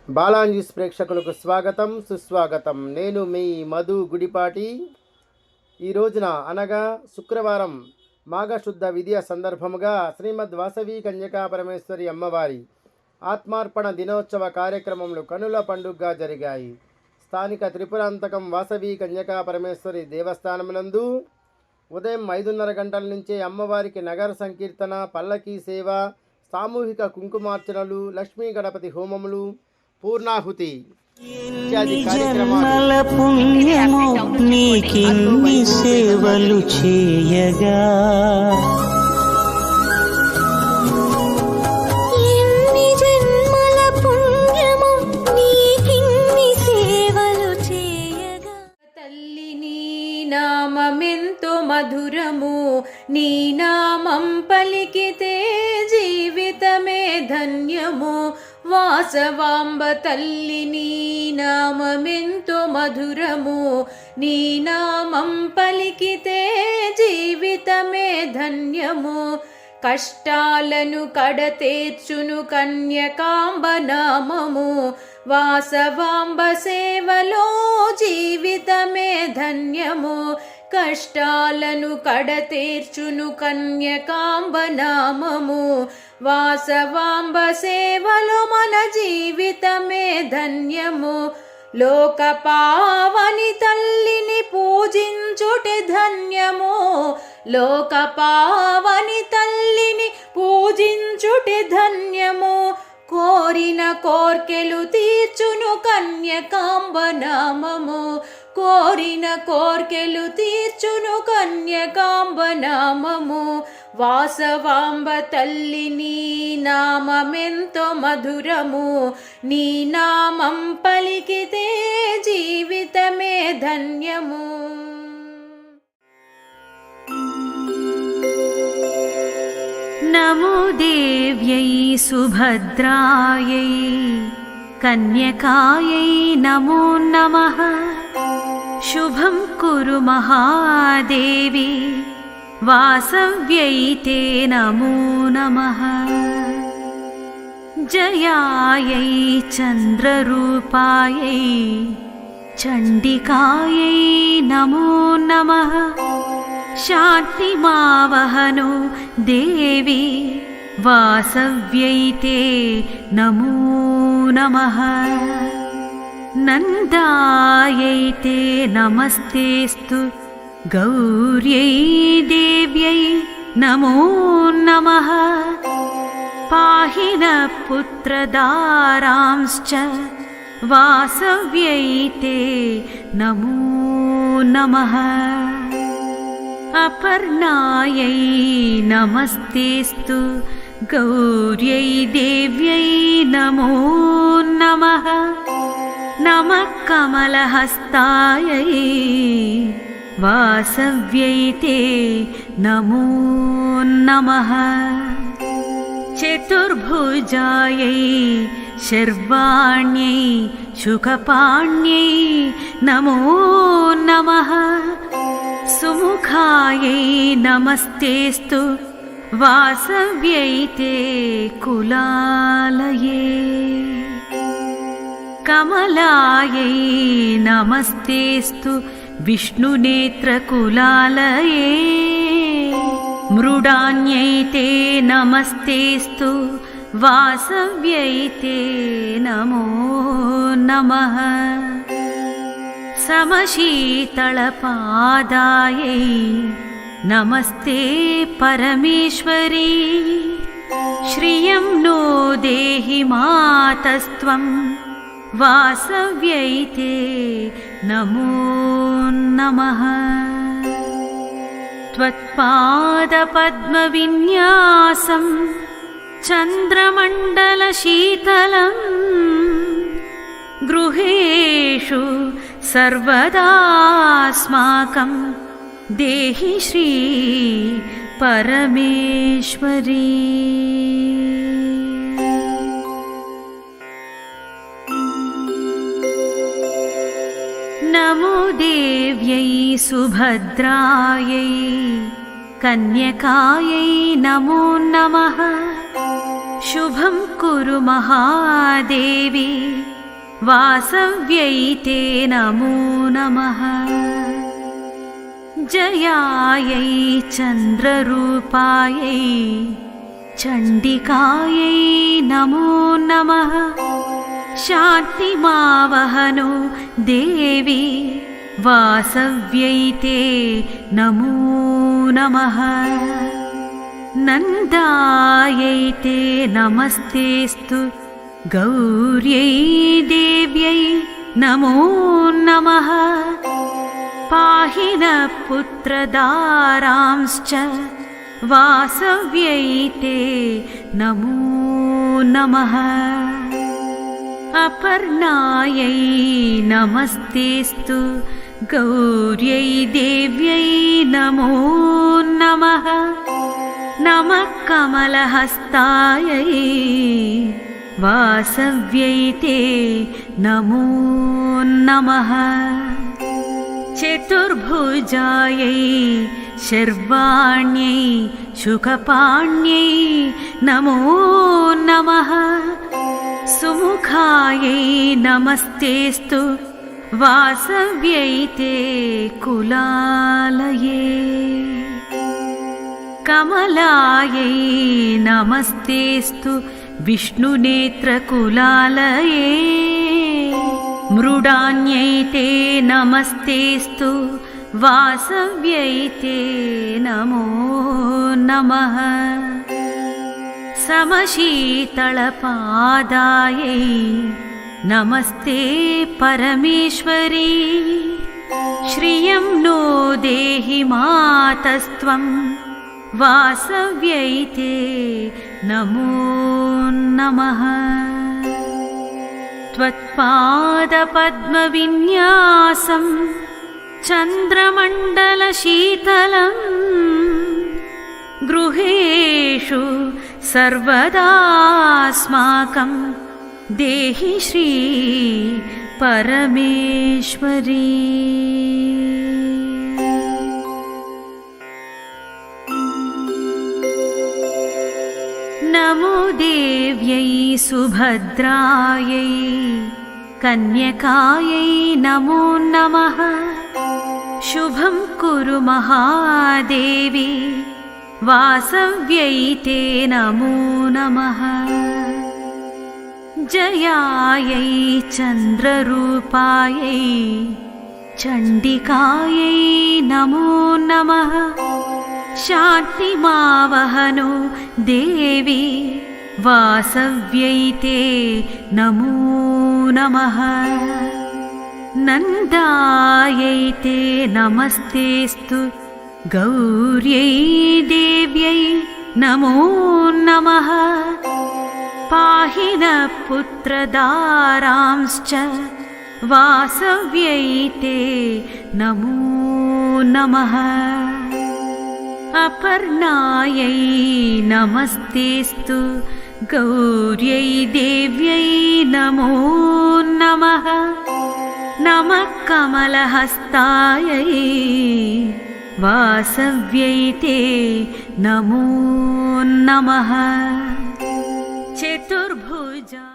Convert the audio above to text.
బాలాన్యూస్ ప్రేక్షకులకు స్వాగతం సుస్వాగతం. నేను మీ మధు గుడిపాటి. ఈ రోజున అనగా శుక్రవారం మాఘశుద్ధ విద్య సందర్భముగా శ్రీమద్ వాసవి కన్యకా పరమేశ్వరి అమ్మవారి ఆత్మార్పణ దినోత్సవ కార్యక్రమములు కనుల పండుగగా జరిగాయి. స్థానిక త్రిపురాంతకం వాసవి కన్యకా పరమేశ్వరి దేవస్థానమునందు ఉదయం 5:30 గంటల నుంచే అమ్మవారికి నగర సంకీర్తన, పల్లకీ సేవ, సామూహిక కుంకుమార్చనలు, లక్ష్మీ గణపతి హోమములు, పూర్ణాహుతి ఇత్యాది కార్యక్రమాలు సేవలు చేయగా నామమెంతో మధురము, నీ నామం పలికితే జీవితమే ధన్యము. వాసవాంబ తల్లి నీ నామమెంతో మధురము, నీ నామం పలికితే జీవితమే ధన్యము. కష్టాలను కడతేర్చును కన్యకాంబ నామము, వాసవాంబ సేవలో జీవితమే ధన్యము. కష్టాలను కడతేర్చును కన్యకాంబ నామము, వాసవాంబ సేవలో మన జీవితమే ధన్యము. లోక పావని తల్లిని పూజించుటే ధన్యము, లోక పావని తల్లిని పూజించుటే ధన్యము. కోరిన కోర్కెలు తీర్చును కన్యకాంబ నామము, కోరిన కోర్కెలు తీర్చును కన్యకాంబ నామము. వాసవాంబ తల్లి నీ నామమెంతో మధురము, నీ నామం పలికితే జీవితమే ధన్యము. నమో దేవ్యై సుభద్రాయై కన్యకాయై నమో నమః. శుభం కురు మహాదేవి వాసవ్యై తే నమో నమః. జయాయై చంద్రరూపాయై చండికాయై నమో నమః. శాంతిమావహనో దేవి వాసవ్యై తే నమో నమః. నందాయై తే నమస్తేస్తు గౌర్యై దేవ్యై నమో నమః. పాహి నః పుత్రదారాంశ్చ వాసవ్యై తే నమో నమః. అపర్ణాయై నమస్తేస్తు గౌర్యై దేవ్యై నమో నమః. నమః కమలహస్తాయై వాసవ్యై తే నమో నమః. చతుర్భుజాయై శర్వాణ్యై శుకపాణ్యై నమో నమః. సుముఖాయై నమస్తేస్తు వాసవ్యై తే కులాలయే. కమలాయై నమస్తేస్తు విష్ణునేత్రకులాలయే. మృడాన్యై తే నమస్తేస్తు వాసవ్యై తే నమో నమః. సమశీతళపాదాయై నమస్తే పరమేశ్వరీ. శ్రియం నో దేహి మాతస్త్వం వాసవ్యై తే నమో నమః. త్వత్పాదపద్మవిన్యాసం చంద్రమండలశీతలం గృహేషు సర్వదాస్మాకం దేహి శ్రీ పరమేశ్వరీ. నమో దేవ్యై సుభద్రాయై కన్యకాయై నమో నమః. शुभं कुरु महादेवी वासव्यै ते नमो नमः। जयायै चन्द्ररूपायै चण्डिकायै नमो नमः। शान्तिमावहनो देवी वासव्यै ते नमो नमः। नन्दायै ते नमस्तेस्तु गौर्यै देव्यै नमो नमः। पाहि नः पुत्रदारांश्च वासव्यै ते नमो नमः। अपर्णायै नमस्तेस्तु गौर्यै देव्यै नमो नमः। नमः कमलहस्तायै वासव्यै ते नमो नमः। चतुर्भुजायै शर्वाण्यै शुकपाण्यै नमो नमः। सुमुखायै नमस्तेस्तु वासव्यै ते कुलालये। कमलायै नमस्तेस्तु विष्णुनेत्रकुलालये। मृडान्यै ते नमस्तेस्तु वासव्यै ते नमो नमः। समशीतलपादायै नमस्ते परमेश्वरी। श्रियं नो देहि मातस्त्वं वासव्यै ते नमो नमः। त्वत्पादपद्मविन्यासं चन्द्रमण्डलशीतलं गृहेषु सर्वदास्माकं देहि श्री परमेश्वरी। नमो देव्यै सुभद्रायै कन्यकायै नमो नमः। शुभं कुरु महादेवी वासव्यै ते नमो नमः। जयायै चन्द्ररूपायै चण्डिकायै नमो नमः। शान्तिमावहनो देवी वासव्यै ते नमो नमः। नन्दायै ते नमस्तेस्तु गौर्यै देव्यै नमो नमः। पाहि नः पुत्रदारांश्च वासव्यै ते नमो नमः। अपर्णायै नमस्तेस्तु गौर्यै देव्यै नमो नमः। नमः कमलहस्तायै वासव्यै ते नमो नमः। चतुर्भुजा